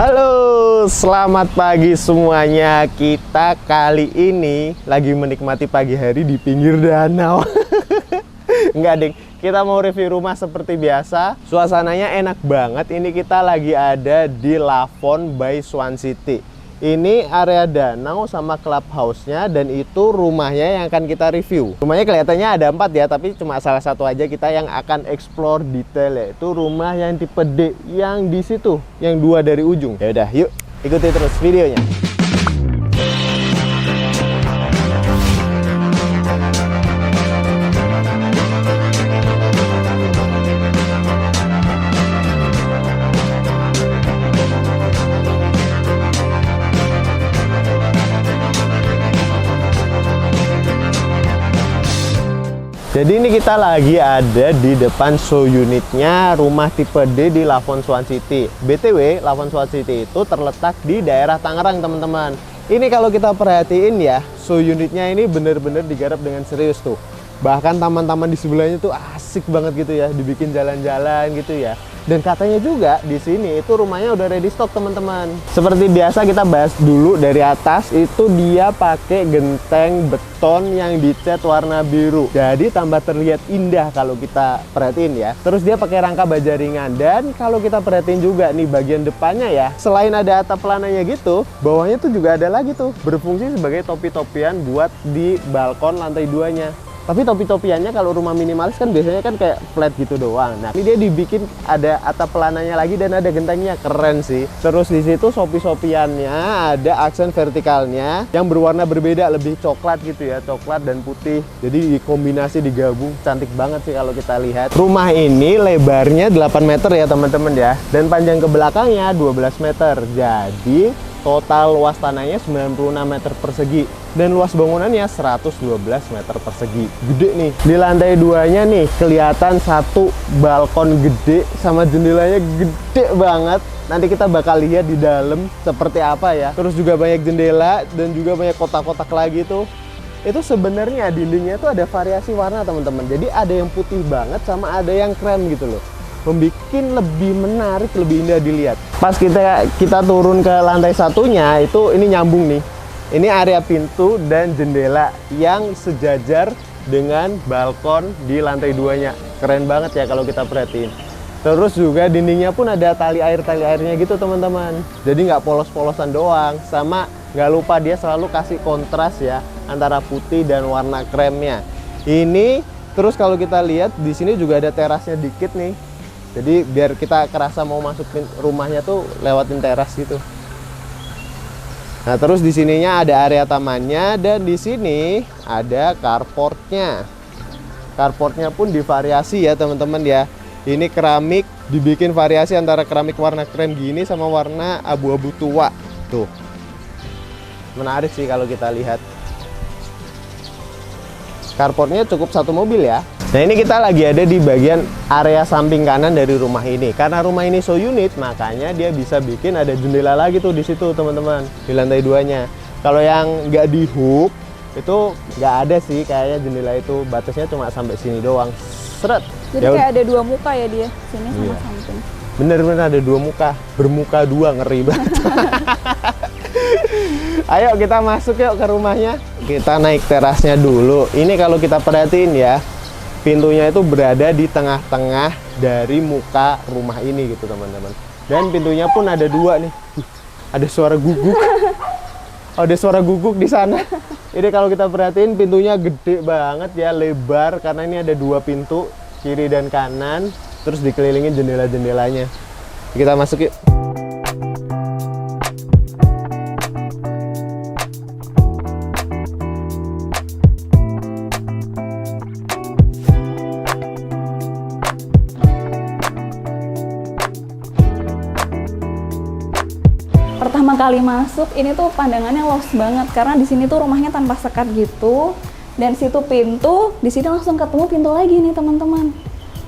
Halo, selamat pagi semuanya. Kita kali ini lagi menikmati pagi hari di pinggir danau. Enggak, deng. Kita mau review rumah seperti biasa. Suasananya enak banget. Ini kita lagi ada di Lavon by Swan City. Ini area danau sama clubhouse-nya, dan itu rumahnya yang akan kita review. Rumahnya kelihatannya ada 4 ya, tapi cuma salah satu aja kita yang akan explore detail, yaitu rumah yang tipe D yang di situ, yang 2 dari ujung. Ya udah, yuk ikuti terus videonya. Jadi ini kita lagi ada di depan show unitnya rumah tipe D di Lavon Swan City. BTW, Lavon Swan City itu terletak di daerah Tangerang, teman-teman. Ini kalau kita perhatiin ya, show unitnya ini bener-bener digarap dengan serius tuh. Bahkan taman-taman di sebelahnya tuh asik banget gitu ya, dibikin jalan-jalan gitu ya. Dan katanya juga di sini itu rumahnya udah ready stock, teman-teman. Seperti biasa kita bahas dulu dari atas, itu dia pakai genteng beton yang dicat warna biru. Jadi tambah terlihat indah kalau kita perhatiin ya. Terus dia pakai rangka baja ringan, dan kalau kita perhatiin juga nih bagian depannya ya, selain ada atap pelananya gitu, bawahnya tuh juga ada lagi tuh berfungsi sebagai topi-topian buat di balkon lantai 2-nya. Tapi topi-topiannya kalau rumah minimalis kan biasanya kan kayak flat gitu doang. Nah, ini dia dibikin ada atap pelananya lagi dan ada gentengnya, keren sih. Terus di situ sopi-sopiannya ada aksen vertikalnya yang berwarna berbeda, lebih coklat gitu ya, coklat dan putih. Jadi kombinasi digabung, cantik banget sih kalau kita lihat. Rumah ini lebarnya 8 meter ya teman-teman ya, dan panjang ke belakangnya 12 meter. Jadi total luas tanahnya 96 meter persegi dan luas bangunannya 112 meter persegi. Gede nih. Di lantai 2-nya nih kelihatan satu balkon gede sama jendelanya gede banget. Nanti kita bakal lihat di dalam seperti apa ya. Terus juga banyak jendela dan juga banyak kotak-kotak lagi tuh. Itu sebenarnya dindingnya tuh ada variasi warna, teman-teman. Jadi ada yang putih banget sama ada yang krem gitu loh. Membuat lebih menarik, lebih indah dilihat. Pas kita turun ke lantai satunya, itu ini nyambung nih. Ini area pintu dan jendela yang sejajar dengan balkon di lantai 2-nya. Keren banget ya kalau kita perhatiin. Terus juga dindingnya pun ada tali airnya gitu, teman-teman. Jadi nggak polos-polosan doang. Sama nggak lupa dia selalu kasih kontras ya antara putih dan warna kremnya. Ini terus kalau kita lihat di sini juga ada terasnya dikit nih. Jadi biar kita kerasa mau masukin rumahnya tuh lewatin teras gitu. Nah, terus di sininya ada area tamannya, dan di sini ada carportnya. Carportnya pun divariasi ya teman-teman ya. Ini keramik, dibikin variasi antara keramik warna krem gini sama warna abu-abu tua. Tuh. Menarik sih kalau kita lihat. Carportnya cukup satu mobil ya. Nah, ini kita lagi ada di bagian area samping kanan dari rumah ini. Karena rumah ini show unit, makanya dia bisa bikin ada jendela lagi tuh di situ, teman-teman, di lantai 2-nya. Kalau yang nggak di hook, itu nggak ada sih kayaknya jendela itu. Batasnya cuma sampai sini doang. Seret. Jadi kayak ada 2 muka ya dia, sini sama iya. samping. Bener-bener ada 2 muka, bermuka 2, ngeri banget. Ayo kita masuk yuk ke rumahnya. Kita naik terasnya dulu. Ini kalau kita perhatiin ya, pintunya itu berada di tengah-tengah dari muka rumah ini gitu, teman-teman. Dan pintunya pun ada 2 nih. Ada suara guguk. Oh, ada suara guguk di sana. Ini kalau kita perhatiin pintunya gede banget ya, lebar, karena ini ada 2 pintu, kiri dan kanan. Terus dikelilingin jendela-jendelanya. Kita masuk yuk. Pertama kali masuk ini tuh pandangannya luas banget karena di sini tuh rumahnya tanpa sekat gitu, dan situ pintu, di sini langsung ketemu pintu lagi nih teman-teman.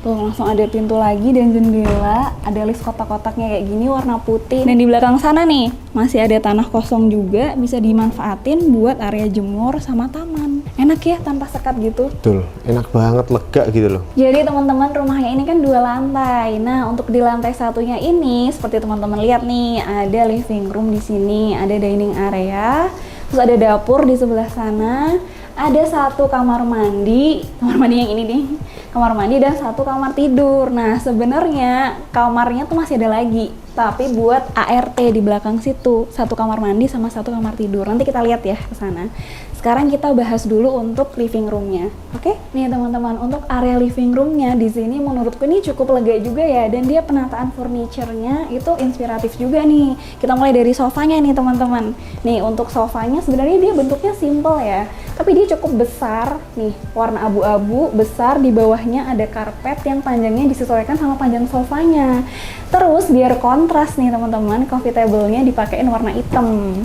Tuh langsung ada pintu lagi dan jendela, ada list kotak-kotaknya kayak gini warna putih. Dan di belakang sana nih masih ada tanah kosong juga, bisa dimanfaatin buat area jemur sama taman. Enak ya tanpa sekat gitu. Betul, enak banget, lega gitu loh. Jadi teman-teman, rumahnya ini kan 2 lantai. Nah, untuk di lantai satunya ini seperti teman-teman lihat nih, ada living room di sini, ada dining area, terus ada dapur di sebelah sana, ada 1 kamar mandi yang ini nih, kamar mandi dan 1 kamar tidur. Nah, sebenarnya kamarnya tuh masih ada lagi, tapi buat ART di belakang situ, 1 kamar mandi sama 1 kamar tidur. Nanti kita lihat ya ke sana. Sekarang kita bahas dulu untuk living roomnya, oke? Nih teman-teman, untuk area living roomnya di sini menurutku ini cukup lega juga ya, dan dia penataan furniture-nya itu inspiratif juga nih. Kita mulai dari sofanya nih teman-teman. Nih untuk sofanya sebenarnya dia bentuknya simple ya, tapi dia cukup besar nih, warna abu-abu besar, di bawahnya ada karpet yang panjangnya disesuaikan sama panjang sofanya. Terus biar kontras nih teman-teman, coffee table-nya dipakein warna hitam.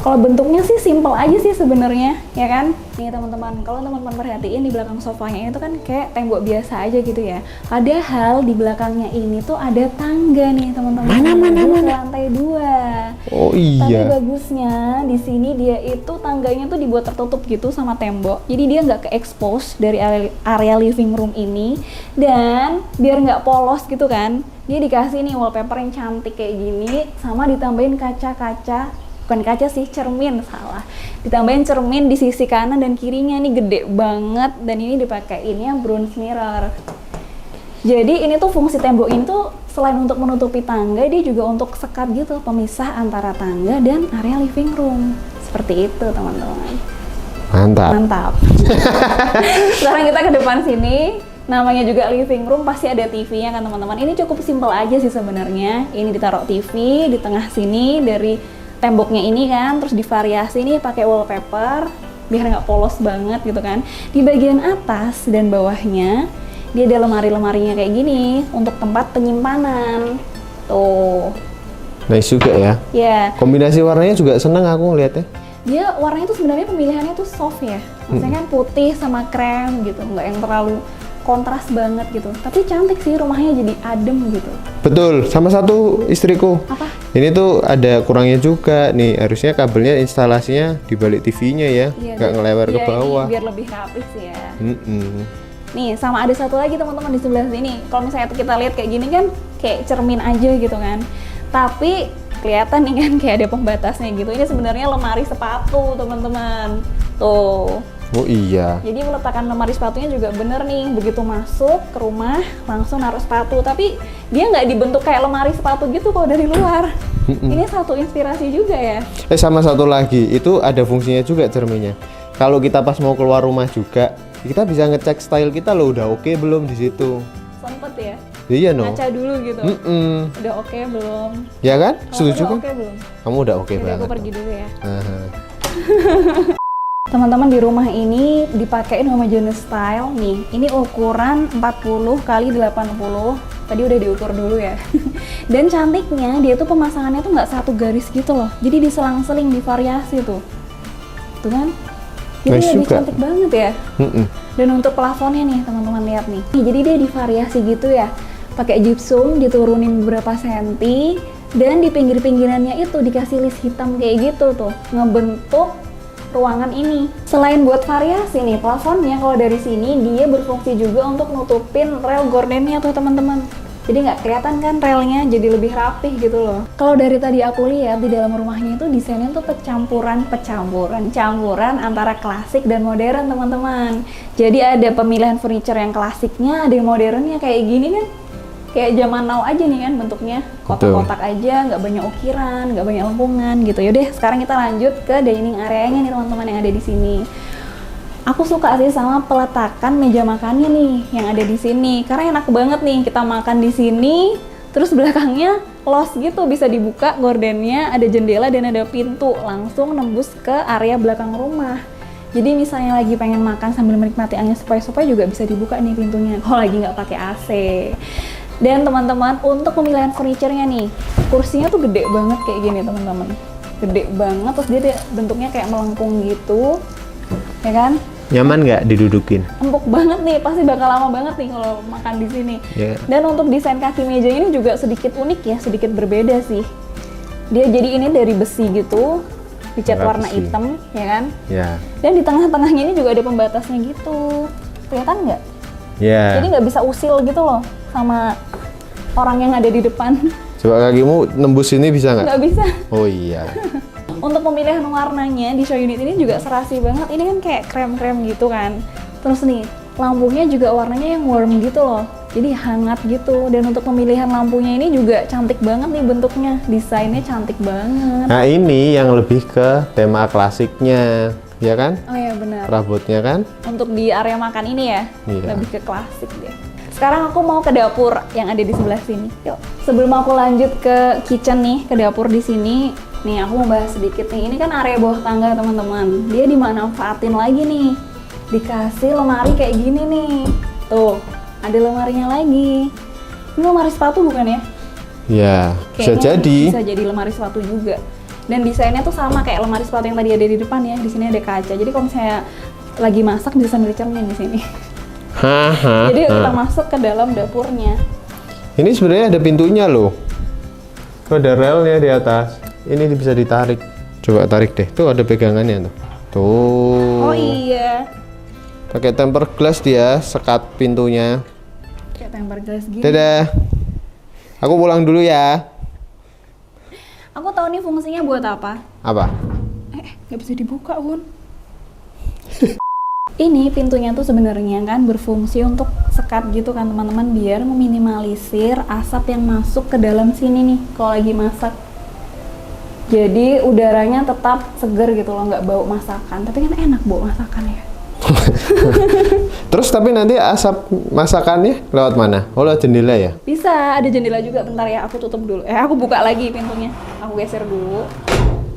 Kalau bentuknya sih simple aja sih sebenarnya, ya kan? Nih teman-teman, kalau teman-teman perhatiin di belakang sofanya itu kan kayak tembok biasa aja gitu ya. Padahal di belakangnya ini tuh ada tangga nih teman-teman. Mana? Lantai 2. Oh iya. Tapi bagusnya di sini dia itu tangganya tuh dibuat tertutup gitu sama tembok. Jadi dia nggak ke-expose dari area living room ini. Dan biar nggak polos gitu kan, dia dikasih nih wallpaper yang cantik kayak gini, sama ditambahin kaca-kaca. Bukan kaca sih, cermin, salah. Ditambahin cermin di sisi kanan dan kirinya, nih gede banget, dan ini dipakaiinnya bronze mirror. Jadi ini tuh fungsi tembok ini tuh selain untuk menutupi tangga, dia juga untuk sekat gitu, pemisah antara tangga dan area living room. Seperti itu teman-teman. Mantap. Sekarang kita ke depan sini. Namanya juga living room, pasti ada TV-nya kan teman-teman. Ini cukup simpel aja sih sebenarnya. Ini ditaruh TV di tengah sini dari temboknya ini kan, terus divariasi nih pakai wallpaper biar nggak polos banget gitu kan. Di bagian atas dan bawahnya dia ada lemari-lemarinya kayak gini untuk tempat penyimpanan. Tuh. Nice juga ya. Ya. Kombinasi warnanya juga seneng aku ngeliatnya. Dia warnanya tuh sebenarnya pemilihannya tuh soft ya. Maksudnya kan putih sama krem gitu, nggak yang terlalu kontras banget gitu. Tapi cantik sih, rumahnya jadi adem gitu. Betul, sama satu istriku. Apa? Ini tuh ada kurangnya juga nih, harusnya kabelnya instalasinya di balik TV-nya ya, Iya, nggak ngelewer ke iya, bawah. Biar lebih rapih sih ya. Nih, sama ada satu lagi teman-teman di sebelah sini. Kalau misalnya kita lihat kayak gini kan, kayak cermin aja gitu kan. Tapi kelihatan nih kan kayak ada pembatasnya gitu. Ini sebenarnya lemari sepatu teman-teman. Tuh. Oh iya. Jadi meletakkan lemari sepatunya juga bener nih, begitu masuk ke rumah langsung naruh sepatu, tapi dia nggak dibentuk kayak lemari sepatu gitu kalau dari luar. Ini satu inspirasi juga ya. Sama satu lagi, itu ada fungsinya juga cerminnya. Kalau kita pas mau keluar rumah juga, kita bisa ngecek style kita loh, udah oke belum di situ. Sempet ya? Iya no. Ngaca dulu gitu. Udah oke belum? Ya kan? Kamu Setuju udah kan? oke belum? Kamu udah oke Udah, banget. aku pergi dulu ya. Teman-teman, di rumah ini dipakein homogeneous style nih. Ini ukuran 40 kali 80. Tadi udah diukur dulu ya. Dan cantiknya dia tuh pemasangannya tuh nggak satu garis gitu loh. Jadi diselang-seling, divariasi tuh. Tuh kan? Jadi Nice lebih juga. cantik banget ya. Dan untuk plafonnya nih teman-teman lihat nih. Jadi dia divariasi gitu ya. Pakai gypsum diturunin beberapa senti, dan di pinggir-pinggirannya itu dikasih list hitam kayak gitu tuh, ngebentuk ruangan ini. Selain buat variasi nih, plafonnya kalau dari sini dia berfungsi juga untuk nutupin rel gordennya tuh teman-teman. Jadi nggak kelihatan kan relnya, jadi lebih rapih gitu loh. Kalau dari tadi aku lihat di dalam rumahnya itu desainnya tuh campuran antara klasik dan modern teman-teman. Jadi ada pemilihan furniture yang klasiknya, ada yang modernnya kayak gini kan. Kayak zaman now aja nih kan bentuknya, kotak-kotak aja, nggak banyak ukiran, nggak banyak lengkungan gitu. Yaudah, sekarang kita lanjut ke dining areanya nih teman-teman yang ada di sini. Aku suka sih sama peletakan meja makannya nih yang ada di sini, karena enak banget nih kita makan di sini, terus belakangnya los gitu, bisa dibuka gordennya, ada jendela dan ada pintu langsung nembus ke area belakang rumah. Jadi misalnya lagi pengen makan sambil menikmati angin sepoi-sepoi juga bisa dibuka nih pintunya, kalau lagi nggak pakai AC. Dan teman-teman, untuk pemilihan furniture-nya nih, kursinya tuh gede banget kayak gini teman-teman. Gede banget, terus dia bentuknya kayak melengkung gitu, ya kan? Nyaman nggak didudukin? Empuk banget nih, pasti bakal lama banget nih kalau makan di sini. Yeah. Dan untuk desain kaki meja ini juga sedikit unik ya, sedikit berbeda sih. Dia jadi ini dari besi gitu, dicat Merah warna besi. hitam, ya kan? Ya. Dan di tengah-tengahnya ini juga ada pembatasnya gitu. Kelihatan nggak? Ya. Jadi nggak bisa usil gitu loh sama orang yang ada di depan. Coba kakimu nembus ini bisa nggak? Nggak bisa. Oh iya. Untuk pemilihan warnanya di show unit ini juga serasi banget. Ini kan kayak krem-krem gitu kan. Terus nih, lampunya juga warnanya yang warm gitu loh. Jadi hangat gitu. Dan untuk pemilihan lampunya ini juga cantik banget nih bentuknya. Desainnya cantik banget. Nah ini yang lebih ke tema klasiknya, ya kan? Oh ya benar. Perabotnya kan? Untuk di area makan ini ya, Iya. lebih ke klasik deh. Sekarang aku mau ke dapur yang ada di sebelah sini. Yuk. Sebelum aku lanjut ke kitchen nih, ke dapur di sini, nih aku mau bahas sedikit nih. Ini kan area bawah tangga teman-teman. Dia dimanfaatin lagi nih. Dikasih lemari kayak gini nih. Tuh, ada lemarinya lagi. Ini lemari sepatu bukan ya? Ya, bisa Kayaknya jadi. Bisa jadi lemari sepatu juga. Dan desainnya tuh sama kayak lemari sepatu yang tadi ada di depan ya. Di sini ada kaca. Jadi kalau misalnya lagi masak bisa sambil cermin di sini. Haha. Jadi kita masuk ke dalam dapurnya. Ini sebenarnya ada pintunya loh. Tuh ada relnya di atas. Ini bisa ditarik. Coba tarik deh. Tuh ada pegangannya tuh. Tuh. Oh iya. Pakai tempered glass dia, sekat pintunya. Kayak tempered glass gini. Dadah. Aku pulang dulu ya. Aku tahu nih fungsinya buat apa. Apa? Nggak bisa dibuka, Bun. Ini pintunya tuh sebenarnya kan berfungsi untuk sekat gitu kan teman-teman, biar meminimalisir asap yang masuk ke dalam sini nih kalau lagi masak. Jadi udaranya tetap seger gitu loh, nggak bau masakan. Tapi kan enak bau masakan ya. Terus tapi nanti asap masakannya lewat mana? Oh lewat jendela ya? Bisa, ada jendela juga. Bentar ya, aku tutup dulu. Aku buka lagi pintunya. Aku geser dulu.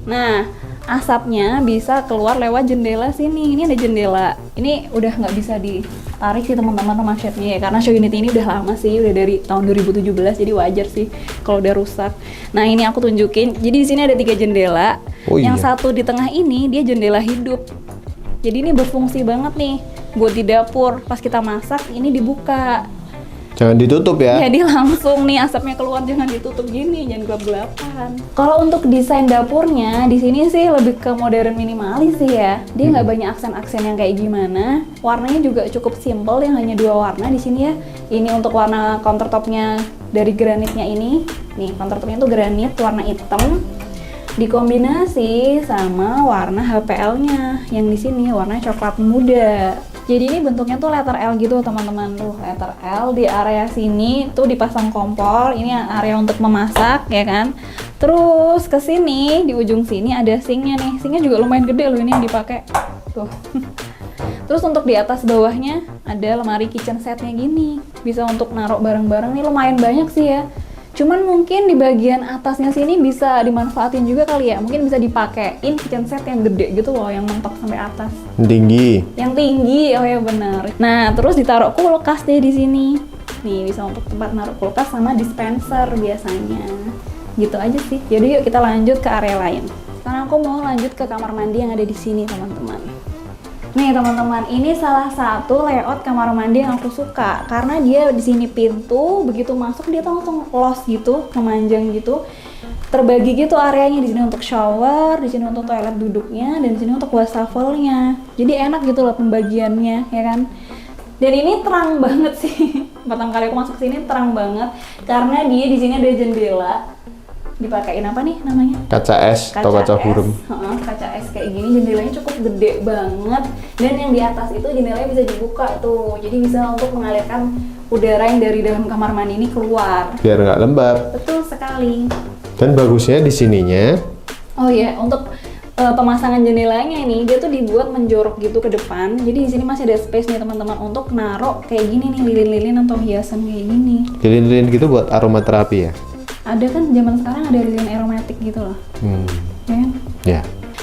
Nah, asapnya bisa keluar lewat jendela sini. Ini ada jendela. Ini udah nggak bisa ditarik sih teman-teman rumah chefnya ya. Karena show unit ini udah lama sih, udah dari tahun 2017. Jadi wajar sih kalau udah rusak. Nah, ini aku tunjukin. Jadi di sini ada 3 jendela. Oh, Yang iya. satu di tengah ini dia jendela hidup. Jadi ini berfungsi banget nih buat di dapur. Pas kita masak ini dibuka. Jangan ditutup ya. Jadi langsung nih asapnya keluar, jangan ditutup gini, jangan gelap-gelapan. Kalau untuk desain dapurnya di sini sih lebih ke modern minimalis sih ya. Dia nggak banyak aksen-aksen yang kayak gimana. Warnanya juga cukup simple, yang hanya 2 warna di sini ya. Ini untuk warna countertopnya dari granitnya ini. Nih countertopnya itu granit warna hitam. Dikombinasi sama warna HPL-nya yang di sini warna coklat muda. Jadi ini bentuknya tuh letter L gitu teman-teman, tuh letter L di area sini tuh dipasang kompor. Ini area untuk memasak ya kan. Terus ke sini di ujung sini ada sinknya nih. Sinknya juga lumayan gede loh ini yang dipakai. Tuh. Terus untuk di atas bawahnya ada lemari kitchen setnya gini. Bisa untuk naruh barang-barang nih, lumayan banyak sih ya. Cuman mungkin di bagian atasnya sini bisa dimanfaatin juga kali ya. Mungkin bisa dipakein kitchen set yang gede gitu loh, yang mentok sampai atas. Tinggi. Yang tinggi, oh ya benar. Nah, terus ditaruh kulkas deh di sini. Nih, bisa untuk tempat naruh kulkas sama dispenser biasanya. Gitu aja sih. Jadi yuk kita lanjut ke area lain. Sekarang aku mau lanjut ke kamar mandi yang ada di sini, teman-teman. Nih teman-teman, ini salah satu layout kamar mandi yang aku suka karena dia di sini pintu, begitu masuk dia tuh langsung close gitu, memanjang gitu. Terbagi gitu areanya, di sini untuk shower, di sini untuk toilet duduknya, dan di sini untuk wastafel-nya. Jadi enak gitu loh pembagiannya, ya kan? Dan ini terang banget sih. Pertama kali aku masuk sini terang banget karena dia di sini ada jendela. Dipakein apa nih namanya? Kaca es atau kaca burem. Kaca es kayak gini, jendelanya cukup gede banget, dan yang di atas itu jendelanya bisa dibuka tuh, jadi bisa untuk mengalirkan udara yang dari dalam kamar mandi ini keluar. Biar nggak lembab. Betul sekali. Dan bagusnya di sininya. Oh iya, untuk pemasangan jendelanya ini dia tuh dibuat menjorok gitu ke depan, jadi di sini masih ada space nih teman-teman untuk naruh kayak gini nih, lilin-lilin atau hiasan kayak gini. Lilin-lilin gitu buat aromaterapi ya. Ada kan zaman sekarang ada lilin aromatik gitu loh. Ya kan? Ya.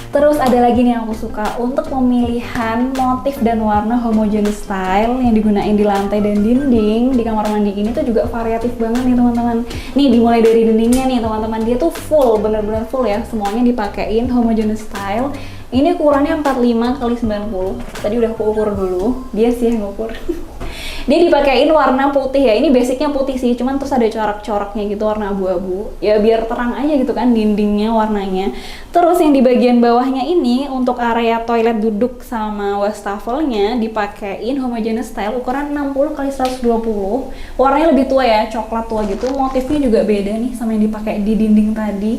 Terus ada lagi nih yang aku suka untuk pemilihan motif dan warna homogeneous style yang digunain di lantai dan dinding di kamar mandi ini tuh juga variatif banget nih teman-teman. Nih dimulai dari dindingnya nih teman-teman, dia tuh full, bener-bener full ya, semuanya dipakein homogeneous style. Ini ukurannya 45 x 90. Tadi udah aku ukur dulu, dia sih yang ukur. Dia dipakein warna putih ya. Ini basicnya putih sih, cuman terus ada corak-coraknya gitu warna abu-abu. Ya biar terang aja gitu kan dindingnya warnanya. Terus yang di bagian bawahnya ini untuk area toilet duduk sama wastafelnya dipakein homogeneous style ukuran 60 kali 120. Warnanya lebih tua ya, coklat tua gitu. Motifnya juga beda nih sama yang dipakai di dinding tadi.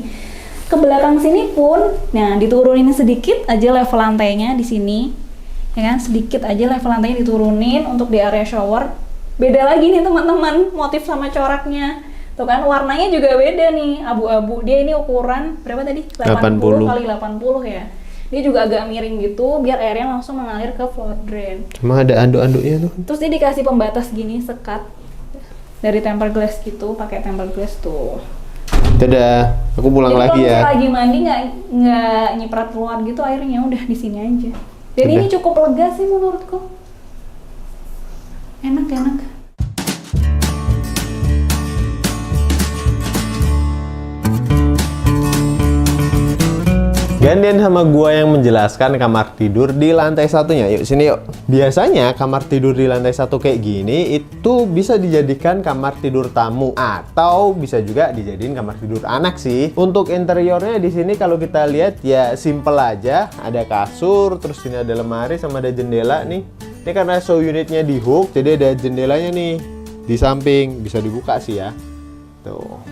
Ke belakang sini pun, nah diturunin sedikit aja level lantainya di sini. Ya kan, sedikit aja level lantainya diturunin untuk di area shower. Beda lagi nih teman-teman, motif sama coraknya. Tuh kan, warnanya juga beda nih, abu-abu. Dia ini ukuran berapa tadi? 80 kali 80 ya. Dia juga agak miring gitu, biar airnya langsung mengalir ke floor drain. Cuma ada anduk-anduknya tuh. Terus dia dikasih pembatas gini, sekat dari tempered glass gitu, pakai tempered glass tuh. Dadah, aku pulang jadi lagi ya. Kalau lagi mandi nggak nyiprat keluar gitu airnya, udah di sini aja. Dan Udah. ini cukup lega sih menurutku. Enak. Gantian sama gua yang menjelaskan kamar tidur di lantai satunya. Yuk sini yuk. Biasanya kamar tidur di lantai satu kayak gini itu bisa dijadikan kamar tidur tamu atau bisa juga dijadiin kamar tidur anak sih. Untuk interiornya di sini kalau kita lihat ya simple aja. Ada kasur, terus sini ada lemari sama ada jendela nih. Ini karena show unitnya di hook, jadi ada jendelanya nih di samping, bisa dibuka sih ya. Tuh.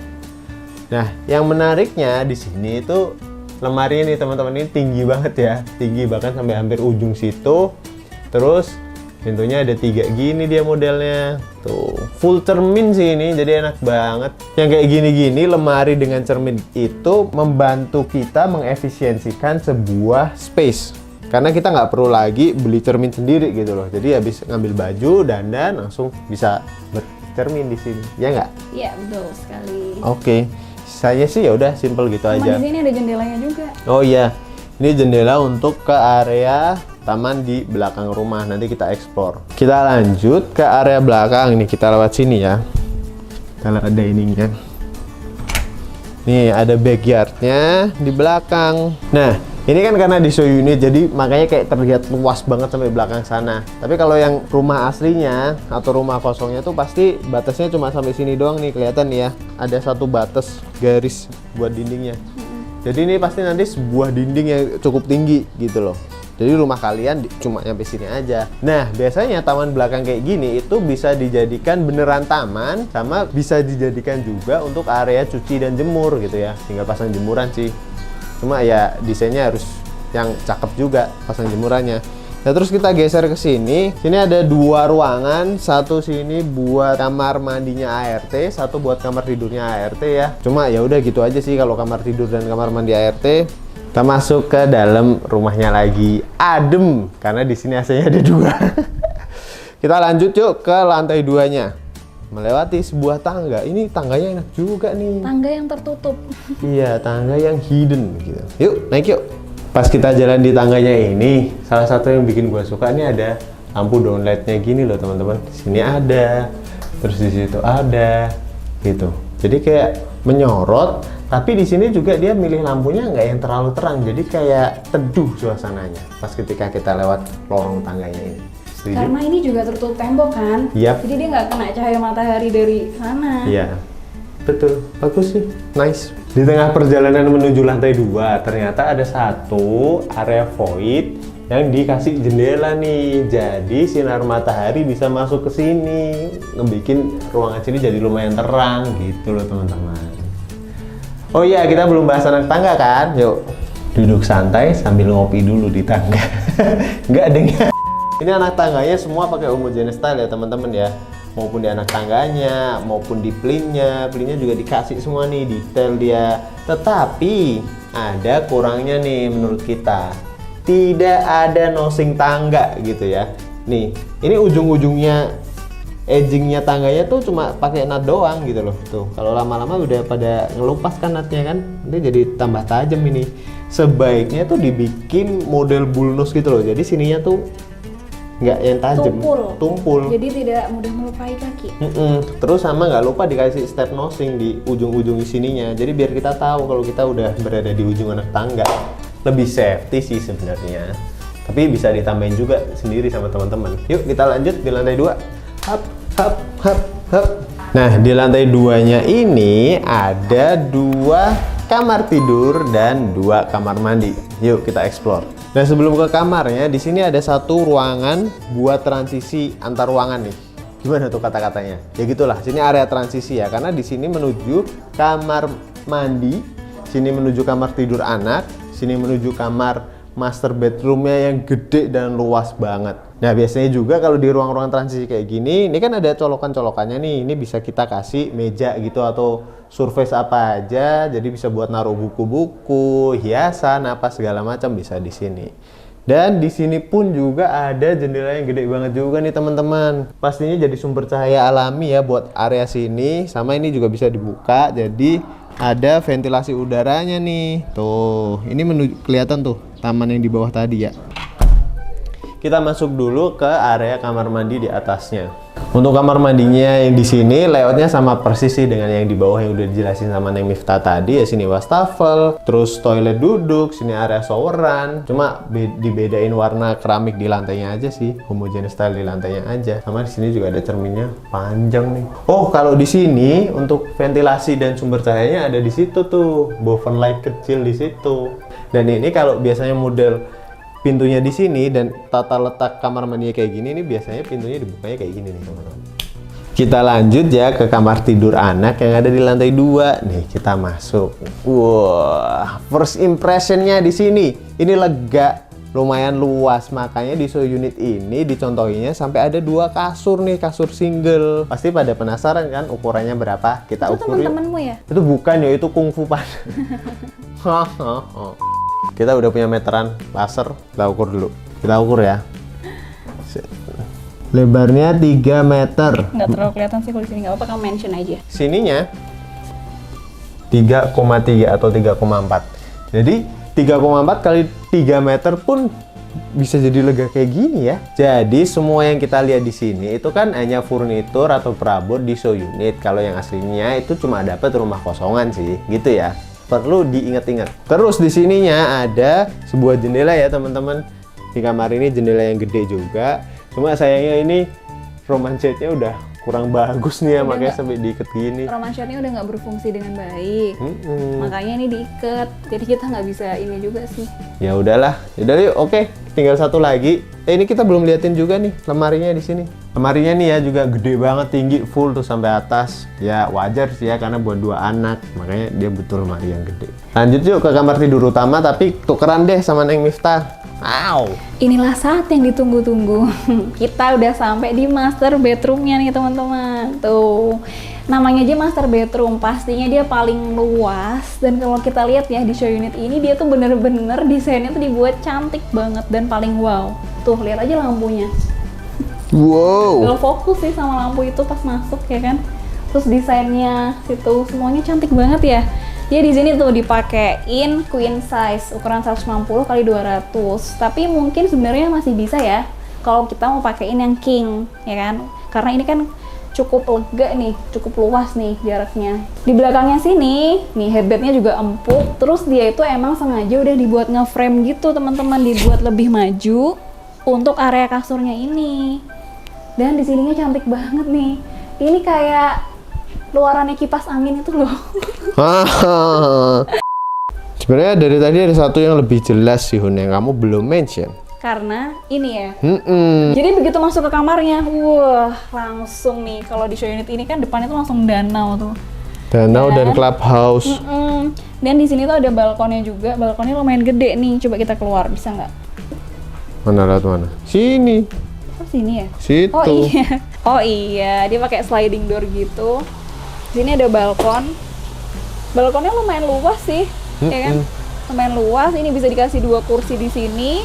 Nah, yang menariknya di sini itu lemari ini teman-teman, ini tinggi banget ya, tinggi bahkan sampai hampir ujung situ. Terus pintunya ada 3 gini dia modelnya tuh, full cermin sih ini, jadi enak banget. Yang kayak gini-gini lemari dengan cermin itu membantu kita mengefisiensikan sebuah space, karena kita nggak perlu lagi beli cermin sendiri gitu loh. Jadi habis ngambil baju dandan langsung bisa bercermin di sini, ya nggak? Iya betul sekali. Oke. Saya sih ya udah simple gitu Sama aja. di sini ada jendelanya juga. Oh iya, ini jendela untuk ke area taman di belakang rumah. Nanti kita explore. Kita lanjut ke area belakang. Ini kita lewat sini ya. Kalau ada ininya. Nih ada backyardnya di belakang. Nah ini kan karena di show unit, jadi makanya kayak terlihat luas banget sampai belakang sana. Tapi kalau yang rumah aslinya atau rumah kosongnya tuh pasti batasnya cuma sampai sini doang nih, kelihatan nih ya. Ada satu batas garis buat dindingnya. Jadi ini pasti nanti sebuah dinding yang cukup tinggi gitu loh. Jadi rumah kalian cuma nyampe sini aja. Nah, biasanya taman belakang kayak gini itu bisa dijadikan beneran taman, sama bisa dijadikan juga untuk area cuci dan jemur gitu ya. Tinggal pasang jemuran sih. Cuma ya desainnya harus yang cakep juga pasang jemurannya. Nah, terus kita geser ke sini. Sini ada 2 ruangan, satu sini buat kamar mandinya ART, satu buat kamar tidurnya ART ya. Cuma ya udah gitu aja sih kalau kamar tidur dan kamar mandi ART. Kita masuk ke dalam rumahnya lagi. Adem karena di sini AC-nya ada 2. Kita lanjut yuk ke lantai 2-nya. Melewati sebuah tangga. Ini tangganya enak juga nih. Tangga yang tertutup. Iya, tangga yang hidden gitu. Yuk, naik yuk. Pas kita jalan di tangganya ini, salah satu yang bikin gue suka ini ada lampu downlightnya gini loh teman-teman. Di sini ada, terus di situ ada, gitu. Jadi kayak menyorot, tapi di sini juga dia milih lampunya nggak yang terlalu terang, jadi kayak teduh suasananya. Pas ketika kita lewat lorong tangganya ini. Setuju? Karena ini juga tertutup tembok kan. Yap. Jadi dia nggak kena cahaya matahari dari sana. Iya, betul, bagus sih, nice. Di tengah perjalanan menuju lantai 2, ternyata ada satu area void yang dikasih jendela nih. Jadi sinar matahari bisa masuk ke sini, ngebikin ruangan sini jadi lumayan terang gitu loh teman-teman. Oh iya, kita belum bahas anak tangga kan? Yuk, duduk santai sambil ngopi dulu di tangga. Nggak dengar. Ini anak tangganya semua pakai homogeneous style ya teman-teman ya. Maupun di anak tangganya, maupun di plinnya juga dikasih semua nih, detail dia. Tetapi ada kurangnya nih menurut kita. Tidak ada nosing tangga gitu ya. Nih, ini ujung-ujungnya edgingnya tangganya tuh cuma pakai nut doang gitu loh. Tuh, kalau lama-lama udah pada ngelupas kan nutnya kan, ini jadi tambah tajam ini. Sebaiknya tuh dibikin model bullnose gitu loh. Jadi sininya tuh nggak yang tajam, tumpul. Jadi tidak mudah melukai kaki. Terus sama nggak lupa dikasih step nosing di ujung-ujung sininya. Jadi biar kita tahu kalau kita udah berada di ujung anak tangga. Lebih safety sih sebenarnya. Tapi bisa ditambahin juga sendiri sama teman-teman. Yuk kita lanjut di lantai 2. Hap, hap, hap, hap. Nah, di lantai 2-nya ini ada 2 kamar tidur dan 2 kamar mandi. Yuk kita explore. Nah, sebelum ke kamarnya, di sini ada satu ruangan buat transisi antar ruangan nih. Gimana tuh kata-katanya? Ya gitulah, sini area transisi ya, karena di sini menuju kamar mandi, sini menuju kamar tidur anak, sini menuju kamar master bedroomnya yang gede dan luas banget. Nah, biasanya juga kalau di ruang-ruang transisi kayak gini, ini kan ada colokan-colokannya nih. Ini bisa kita kasih meja gitu atau surface apa aja, jadi bisa buat naruh buku-buku, hiasan, apa segala macam bisa di sini. Dan di sini pun juga ada jendela yang gede banget juga nih teman-teman. Pastinya jadi sumber cahaya alami ya buat area sini. Sama ini juga bisa dibuka, jadi ada ventilasi udaranya nih. Tuh, ini kelihatan tuh taman yang di bawah tadi ya. Kita masuk dulu ke area kamar mandi di atasnya. Untuk kamar mandinya yang di sini layoutnya sama persis sih dengan yang di bawah yang udah dijelasin sama Neng Miftah tadi ya. Sini wastafel, terus toilet duduk, sini area showeran. Cuma dibedain warna keramik di lantainya aja sih, homogeneous style di lantainya aja. Sama di sini juga ada cerminnya panjang nih. Oh, kalau di sini untuk ventilasi dan sumber cahayanya ada di situ tuh, boven light kecil di situ. Dan ini kalau biasanya model pintunya di sini dan tata letak kamar mandinya kayak gini, ini biasanya pintunya dibukanya kayak gini nih teman-teman. Kita lanjut ya ke kamar tidur anak yang ada di lantai 2. Nih kita masuk. Wah, first impressionnya di sini. Ini lega, lumayan luas. Makanya di show unit ini dicontohinya sampai ada 2 kasur nih, kasur single. Pasti pada penasaran kan ukurannya berapa? Kita ukur. Itu teman-temanmu ya? Itu bukan ya, itu kungfu pan. Kita udah punya meteran laser, kita ukur dulu. Kita ukur ya. Lebarnya 3 meter. Nggak terlalu kelihatan sih kalau di sini, nggak apa-apa, kamu mention aja. Sininya 3,3 atau 3,4. Jadi 3,4 kali 3 meter pun bisa jadi lega kayak gini ya. Jadi semua yang kita lihat di sini itu kan hanya furnitur atau perabot di show unit. Kalau yang aslinya itu cuma dapat rumah kosongan sih, gitu ya. Perlu diingat-ingat. Terus di sininya ada sebuah jendela ya teman-teman. Di kamar ini jendela yang gede juga. Cuma sayangnya ini roman shade-nya udah kurang bagus nih ya, makanya sampai diikat gini. Roman shade-nya udah nggak berfungsi dengan baik. Makanya ini diikat. Jadi kita nggak bisa ini juga sih. Ya udahlah. Yaudah yuk, oke. Tinggal satu lagi. Ini kita belum liatin juga nih lemarinya di sini. Lemarinya nih ya juga gede banget, tinggi, full tuh sampai atas. Ya wajar sih ya karena buat 2 anak, makanya dia butuh lemari yang gede. Lanjut yuk ke kamar tidur utama, tapi tukeran deh sama Neng Miftah. Wow. Inilah saat yang ditunggu-tunggu. Kita udah sampai di master bedroomnya nih teman-teman. Tuh, namanya aja master bedroom, pastinya dia paling luas. Dan kalau kita lihat ya di show unit ini, dia tuh bener-bener desainnya tuh dibuat cantik banget dan paling wow. Tuh, lihat aja lampunya. Wow. Kalau fokus sih sama lampu itu pas masuk ya kan. Terus desainnya situ semuanya cantik banget ya. Dia di sini tuh dipakein queen size ukuran 160 kali 200. Tapi mungkin sebenarnya masih bisa ya kalau kita mau pakein yang king ya kan. Karena ini kan cukup lega nih, cukup luas nih jaraknya. Di belakangnya sini, nih headbednya juga empuk. Terus dia itu emang sengaja udah dibuat nge-frame gitu teman-teman, dibuat lebih maju untuk area kasurnya ini. Dan di sininya cantik banget nih. Ini kayak luarannya kipas angin itu loh. Sebenarnya dari tadi ada satu yang lebih jelas sih Hun, yang kamu belum mention. Karena ini ya. Jadi begitu masuk ke kamarnya, wah langsung nih. Kalau di show unit ini kan depannya tuh langsung danau tuh. Danau dan clubhouse. Dan di sini tuh ada balkonnya juga. Balkonnya lumayan gede nih. Coba kita keluar, bisa nggak? Mana lewat mana? Sini. Oh sini ya? Situ. Oh iya. Oh iya, dia pakai sliding door gitu. Sini ada balkon. Balkonnya lumayan luas sih, ya kan? Lumayan luas. Ini bisa dikasih 2 kursi di sini.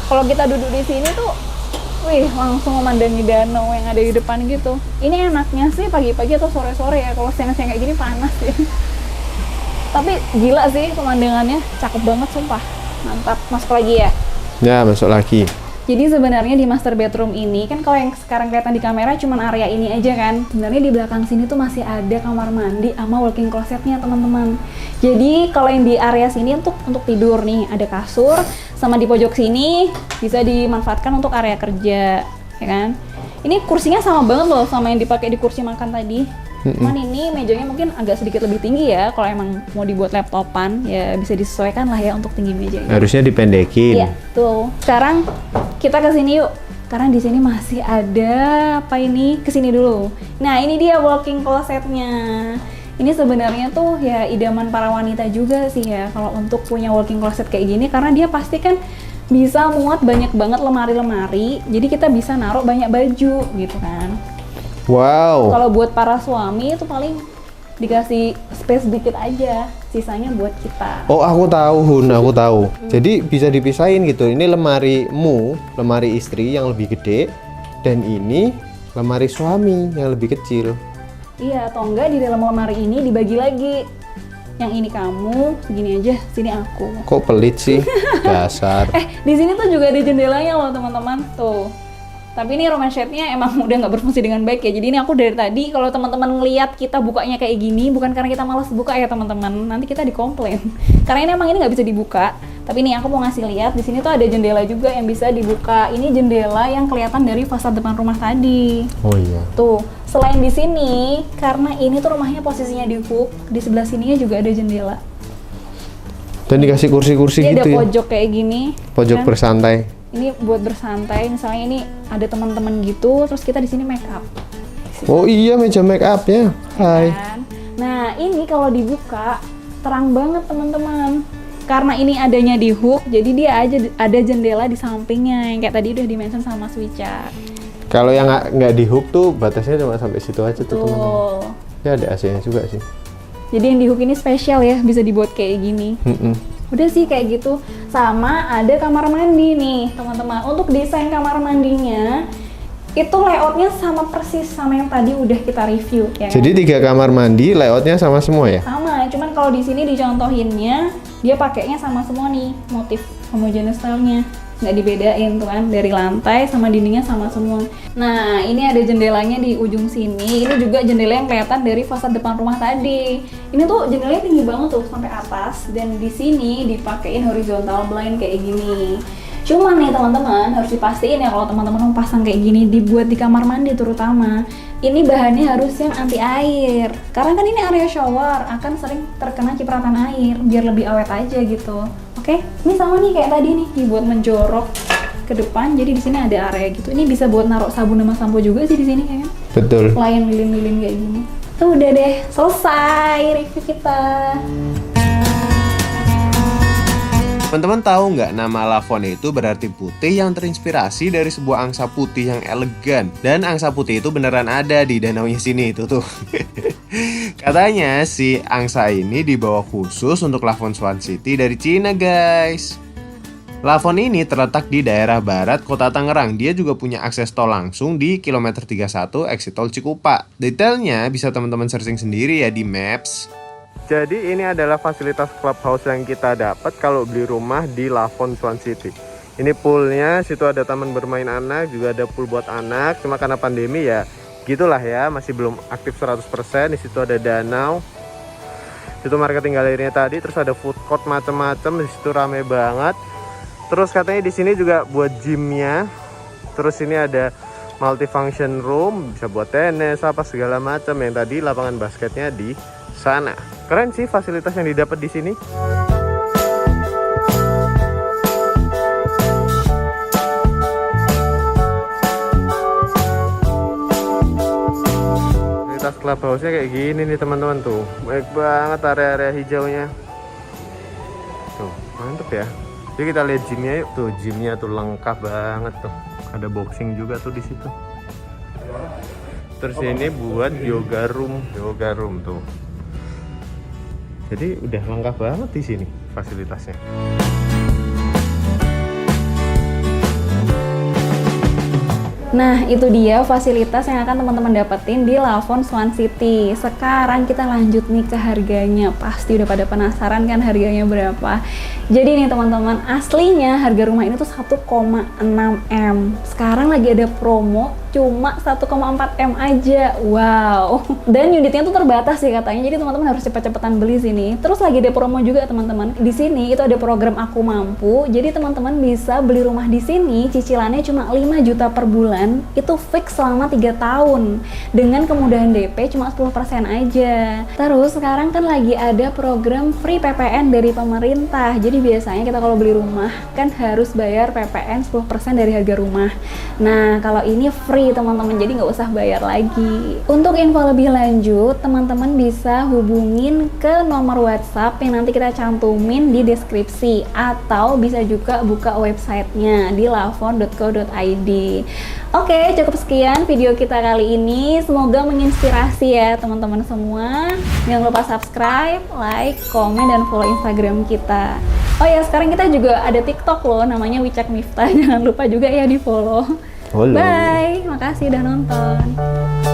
Kalau kita duduk di sini tuh, wih, langsung memandangi danau yang ada di depan gitu. Ini enaknya sih pagi-pagi atau sore-sore ya. Kalau siang-siang kayak gini panas ya. Tapi gila sih pemandangannya, cakep banget sumpah. Mantap. Masuk lagi ya? Ya, masuk lagi. Jadi sebenarnya di master bedroom ini kan kalau yang sekarang kelihatan di kamera cuman area ini aja kan. Sebenarnya di belakang sini tuh masih ada kamar mandi sama walk-in closetnya teman-teman. Jadi kalau yang di area sini untuk tidur nih ada kasur, sama di pojok sini bisa dimanfaatkan untuk area kerja, ya kan. Ini kursinya sama banget loh sama yang dipakai di kursi makan tadi. Cuman ini mejanya mungkin agak sedikit lebih tinggi ya. Kalau emang mau dibuat laptopan ya bisa disesuaikan lah ya untuk tinggi mejanya. Harusnya dipendekin. Iya, tuh. Sekarang kita ke sini yuk. Karena di sini masih ada apa ini? Kesini dulu. Nah, ini dia walking closetnya. Ini sebenarnya tuh ya idaman para wanita juga sih ya kalau untuk punya walking closet kayak gini karena dia pasti kan bisa muat banyak banget lemari-lemari. Jadi kita bisa naruh banyak baju gitu kan. Wow. Kalau buat para suami itu paling dikasih space dikit aja, sisanya buat kita. Oh, aku tahu Hun, aku tahu. Jadi bisa dipisahin gitu. Ini lemarimu, lemari istri yang lebih gede, dan ini lemari suami yang lebih kecil. Iya, atau enggak di dalam lemari ini dibagi lagi. Yang ini kamu, segini aja, sini aku. Kok pelit sih? Dasar. Di sini tuh juga ada jendelanya loh teman-teman, tuh. Tapi ini Roman Shade-nya emang udah nggak berfungsi dengan baik ya. Jadi ini aku dari tadi kalau teman-teman ngeliat kita bukanya kayak gini, bukan karena kita malas buka ya teman-teman. Nanti kita dikomplain. Karena ini emang ini nggak bisa dibuka. Tapi ini aku mau ngasih lihat di sini tuh ada jendela juga yang bisa dibuka. Ini jendela yang kelihatan dari fasad depan rumah tadi. Oh iya. Tuh, selain di sini, karena ini tuh rumahnya posisinya di hook, di sebelah sininya juga ada jendela. Dan dikasih kursi-kursi Dia gitu ada ya. pojok kayak gini. Pojok kan? bersantai. Ini buat bersantai, misalnya ini ada teman-teman gitu, terus kita di sini make up. Oh iya, meja make up ya. Hai. Kan? Nah, ini kalau dibuka terang banget teman-teman. Karena ini adanya di hook, jadi dia ada jendela di sampingnya yang kayak tadi udah di-mention sama Switcha. Kalau yang nggak di hook tuh batasnya cuma sampai situ aja tuh teman-teman. Tuh. Ya ada AC-nya juga sih. Jadi yang di hook ini spesial ya, bisa dibuat kayak gini. Udah sih kayak gitu. Sama ada kamar mandi nih teman-teman. Untuk desain kamar mandinya itu layoutnya sama persis sama yang tadi udah kita review ya kan? Jadi 3 kamar mandi layoutnya sama semua ya? Sama, cuman kalau di sini dicontohinnya dia pakainya sama semua nih motif homogeneous style-nya. Nggak dibedain tuh kan, dari lantai sama dindingnya sama semua. Nah, ini ada jendelanya di ujung sini. Ini juga jendela yang kelihatan dari fasad depan rumah tadi. Ini tuh jendelanya tinggi banget tuh sampai atas, dan di sini dipakein horizontal blind kayak gini. Cuman nih teman-teman harus dipastiin ya kalau teman-teman mau pasang kayak gini dibuat di kamar mandi terutama. Ini bahannya harus yang anti air. Karena kan ini area shower akan sering terkena cipratan air biar lebih awet aja gitu. Oke, ini sama nih kayak tadi nih dibuat menjorok ke depan. Jadi di sini ada area gitu. Ini bisa buat naruh sabun sama sampo juga sih di sini kayaknya. Betul. Lain lilin-lilin kayak gini. Tuh udah deh, selesai review kita. Teman-teman tahu nggak nama Lavon itu berarti putih yang terinspirasi dari sebuah angsa putih yang elegan. Dan angsa putih itu beneran ada di danaunya sini itu tuh. Katanya si angsa ini dibawa khusus untuk Lavon Swan City dari Cina guys. Lavon ini terletak di daerah barat kota Tangerang. Dia juga punya akses tol langsung di kilometer 31 exit tol Cikupa. Detailnya bisa teman-teman searching sendiri ya di Maps. Jadi ini adalah fasilitas clubhouse yang kita dapat kalau beli rumah di Lavon Swan City. Ini poolnya, situ ada taman bermain anak, juga ada pool buat anak. Cuma karena pandemi ya gitulah ya, masih belum aktif 100%. Di situ ada danau. Situ marketing galerinya tadi, terus ada food court macam-macam, di situ rame banget. Terus katanya di sini juga buat gymnya. Terus ini ada multifunction room, bisa buat tenis apa segala macam. Yang tadi lapangan basketnya di sana. Keren sih fasilitas yang didapat di sini. Fasilitas clubhouse-nya kayak gini nih teman-teman tuh. Baik banget area-area hijaunya. Tuh, mantep ya. Jadi kita lihat gymnya yuk. Tuh, gymnya tuh lengkap banget tuh. Ada boxing juga tuh di situ. Terus ini buat yoga room tuh. Jadi udah lengkap banget di sini fasilitasnya. Nah, itu dia fasilitas yang akan teman-teman dapetin di Lavon Swan City. Sekarang kita lanjut nih ke harganya. Pasti udah pada penasaran kan harganya berapa. Jadi nih teman-teman, aslinya harga rumah ini tuh 1,6 M. Sekarang lagi ada promo cuma 1,4 M aja. Wow. Dan unitnya tuh terbatas sih katanya. Jadi teman-teman harus cepet-cepetan beli sini. Terus lagi ada promo juga teman-teman. Di sini itu ada program Aku Mampu. Jadi teman-teman bisa beli rumah di sini, cicilannya cuma 5 juta per bulan. Itu fix selama 3 tahun. Dengan kemudahan DP cuma 10% aja. Terus sekarang kan lagi ada program free PPN dari pemerintah. Jadi biasanya kita kalau beli rumah kan harus bayar PPN 10% dari harga rumah. Nah, kalau ini free teman-teman, jadi nggak usah bayar lagi. Untuk info lebih lanjut, teman-teman bisa hubungin ke nomor WhatsApp yang nanti kita cantumin di deskripsi, atau bisa juga buka websitenya di lavon.co.id. Oke, cukup sekian video kita kali ini. Semoga menginspirasi ya teman-teman semua. Jangan lupa subscribe, like, komen, dan follow Instagram kita. Oh ya, sekarang kita juga ada TikTok loh, namanya Wicak Miftah. Jangan lupa juga ya di follow. Halo. Bye, makasih udah nonton.